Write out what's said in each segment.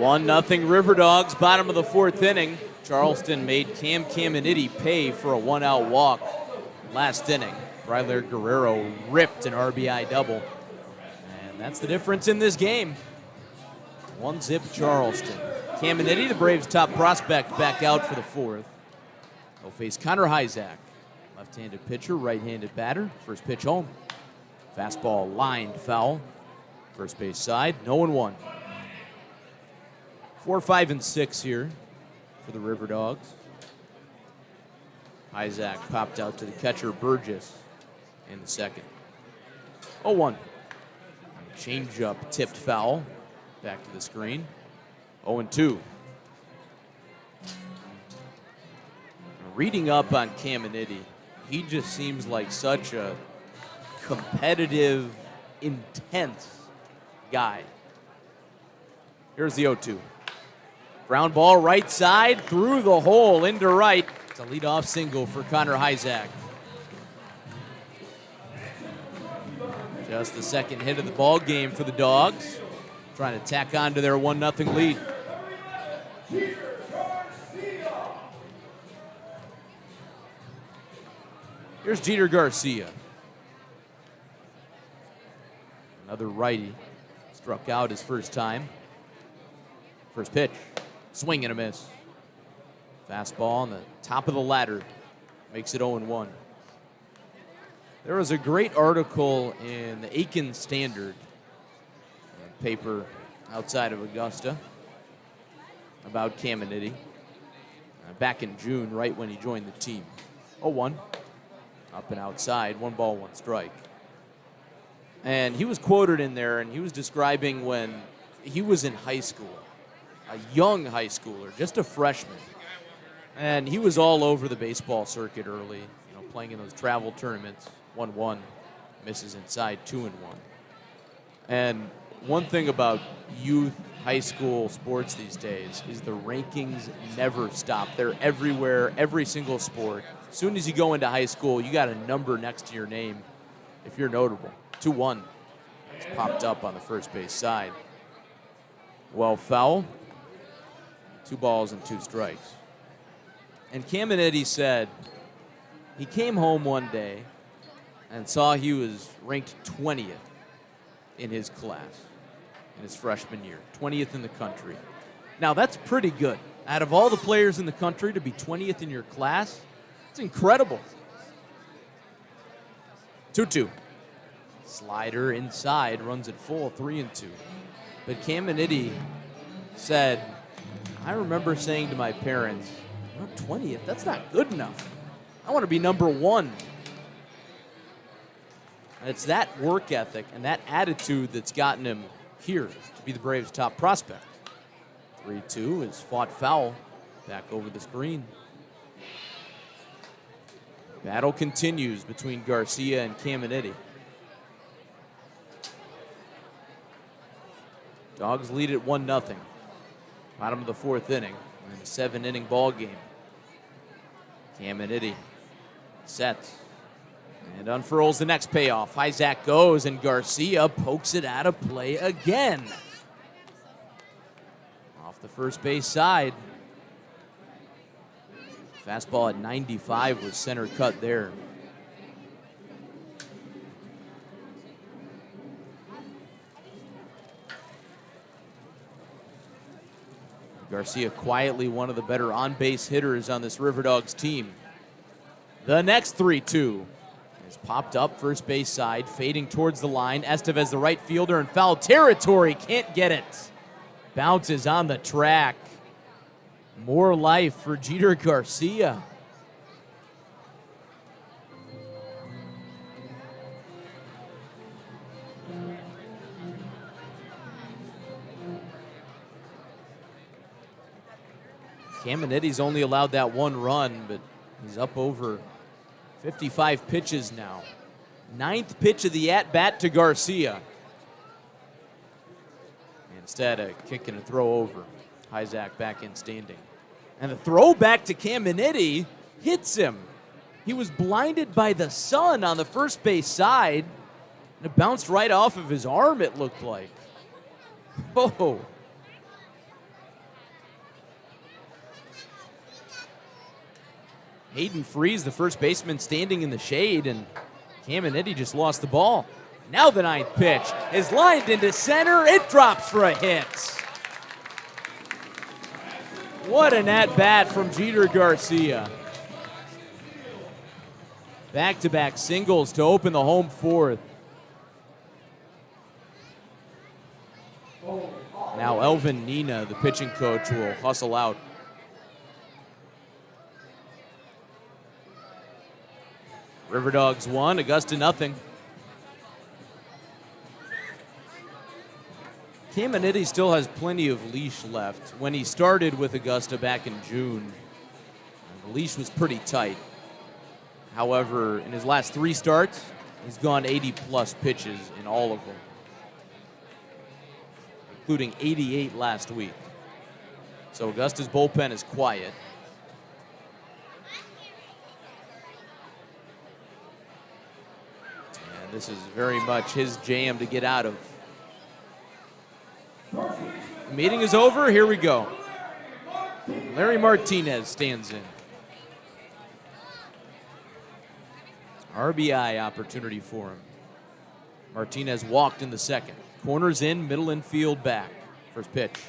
1-0 RiverDogs, bottom of the fourth inning. Charleston made Cam Caminiti pay for a one-out walk last inning. Ryler Guerrero ripped an RBI double. And that's the difference in this game. 1-0 Charleston. Caminiti, the Braves' top prospect, back out for the fourth. He'll face Connor Hyzak. Left-handed pitcher, right-handed batter. First pitch home. Fastball lined foul. First base side, 0-1. 4, 5, and 6 here for the RiverDogs. Hyzak popped out to the catcher, Burgess, in the second. 0-1. Changeup tipped foul. Back to the screen. 0-2. Reading up on Caminiti, he just seems like such a competitive, intense guy. Here's the 0-2. Ground ball right side, through the hole, into right. It's a leadoff single for Connor Hyzak. Just the second hit of the ball game for the Dogs, trying to tack on to their 1-0 lead. Here's Jeter Garcia. Another righty. Struck out his first time. First pitch. Swing and a miss. Fastball on the top of the ladder. Makes it 0-1. There was a great article in the Aiken Standard paper outside of Augusta about Caminiti back in June, right when he joined the team. 0-1. Up and outside. 1 ball, 1 strike. And he was quoted in there, and he was describing when he was in high school, a young high schooler, just a freshman. And he was all over the baseball circuit early, playing in those travel tournaments. 1-1, misses inside, 2-1. And one thing about youth high school sports these days is the rankings never stop. They're everywhere, every single sport. As soon as you go into high school, you got a number next to your name if you're notable. 2-1. It's popped up on the first base side. Well, foul. 2 balls and 2 strikes. And Caminiti said he came home one day and saw he was ranked 20th in his class in his freshman year. 20th in the country. Now, that's pretty good. Out of all the players in the country, to be 20th in your class, it's incredible. 2-2. Slider inside, runs it full, 3-2. But Caminiti said, I remember saying to my parents, 20th, that's not good enough. I want to be number 1. And it's that work ethic and that attitude that's gotten him here to be the Braves' top prospect. 3-2 is fought foul back over the screen. Battle continues between Garcia and Caminiti. Dogs lead at 1-0. Bottom of the fourth inning. In a 7-inning ball game. Caminiti sets and unfurls the next payoff. Hyzak goes and Garcia pokes it out of play again. Off the first base side. Fastball at 95 was center cut there. Garcia quietly one of the better on-base hitters on this RiverDogs team. The next 3-2 is popped up first base side, fading towards the line. Estevez, the right fielder, in foul territory, can't get it. Bounces on the track. More life for Jeter Garcia. Caminiti's only allowed that 1 run, but he's up over 55 pitches now. 9th pitch of the at-bat to Garcia. Instead, a kick and a throw over. Hyzak back in standing. And the throw back to Caminiti hits him. He was blinded by the sun on the first base side, and it bounced right off of his arm, it looked like. Oh. Hayden Freeze, the first baseman, standing in the shade, and Caminiti just lost the ball. Now the ninth pitch is lined into center. It drops for a hit. What an at-bat from Jeter Garcia. Back-to-back singles to open the home fourth. Now Elvin Nina, the pitching coach, will hustle out. RiverDogs 1, Augusta nothing. Caminiti still has plenty of leash left. When he started with Augusta back in June, the leash was pretty tight. However, in his last 3 starts, he's gone 80-plus pitches in all of them, including 88 last week. So Augusta's bullpen is quiet. And this is very much his jam to get out of. The meeting is over. Here we go. Larry Martinez stands in. RBI opportunity for him. Martinez walked in the second. Corners in, middle infield back. First pitch.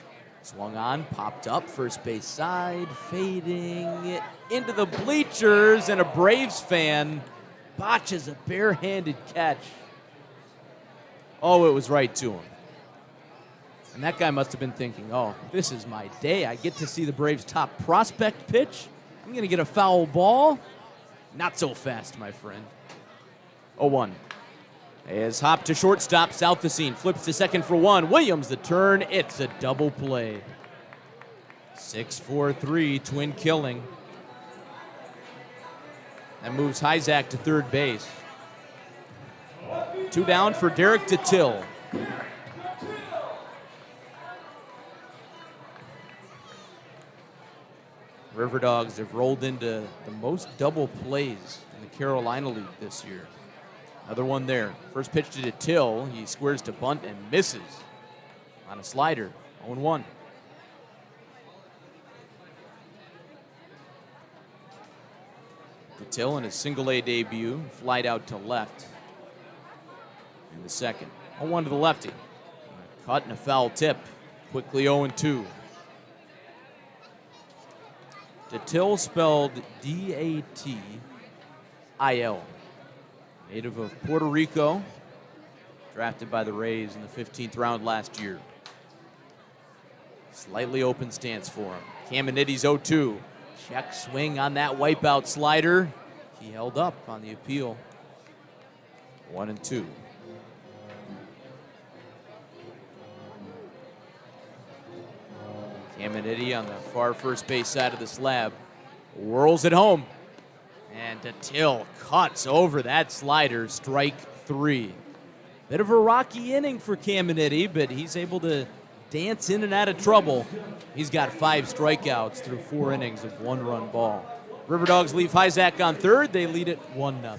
Swung on, popped up, first base side, fading into the bleachers, and a Braves fan botches a barehanded catch. Oh, it was right to him. And that guy must have been thinking, oh, this is my day. I get to see the Braves' top prospect pitch. I'm going to get a foul ball. Not so fast, my friend. 0-1. As hop to shortstop, south the scene. Flips to second for 1. Williams the turn. It's a double play. 6-4-3, twin killing. That moves Hyzak to third base. 2 down for Derek DeTill. RiverDogs have rolled into the most double plays in the Carolina League this year. Another one there. First pitch to DeTill. He squares to bunt and misses on a slider. 0-1. DeTill in his single-A debut. Flied out to left in the second. 0-1 to the lefty. A cut and a foul tip. Quickly 0-2. DeTill spelled D-A-T-I-L. Native of Puerto Rico. Drafted by the Rays in the 15th round last year. Slightly open stance for him. Caminiti's 0-2. Check swing on that wipeout slider. He held up on the appeal. 1-2. Caminiti on the far first base side of the slab. Whirls it home. And DeTill cuts over that slider. Strike 3. Bit of a rocky inning for Caminiti, but he's able to dance in and out of trouble. He's got 5 strikeouts through 4 innings of 1-run ball. RiverDogs leave Hyzak on third. They lead it 1-0.